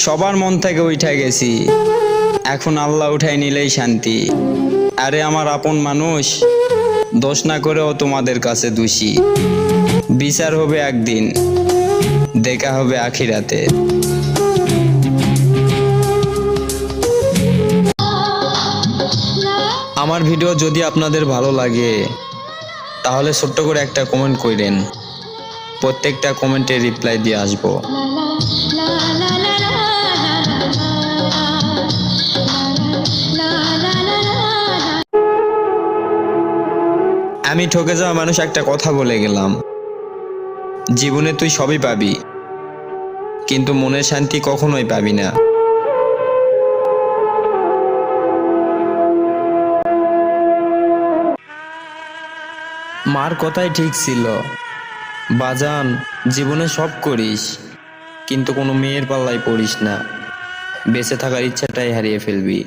সবার মন থেকে উঠে গেছি, এখন আল্লাহ উঠাই নিলেই শান্তি। আরে আমার আপন মানুষ, দোষ না করেও তোমাদের কাছে দোষী। বিচার হবে একদিন, দেখা হবে আখিরাতে। আমার ভিডিও যদি আপনাদের ভালো লাগে তাহলে ছোট্ট করে একটা কমেন্ট করেন, প্রত্যেকটা কমেন্টে রিপ্লাই দিয়ে আসবো। আমি ঠকে যাওয়া মানুষ একটা কথা বলে গেলাম, জীবনে তুই সবই পাবি কিন্তু মনের শান্তি কখনোই পাবি না। মার কথাই ঠিক ছিল, বাজান জীবনে সব করিস কিন্তু কোনো মেয়ের পাল্লায় পড়িস না, বেঁচে থাকার ইচ্ছাটাই হারিয়ে ফেলবি।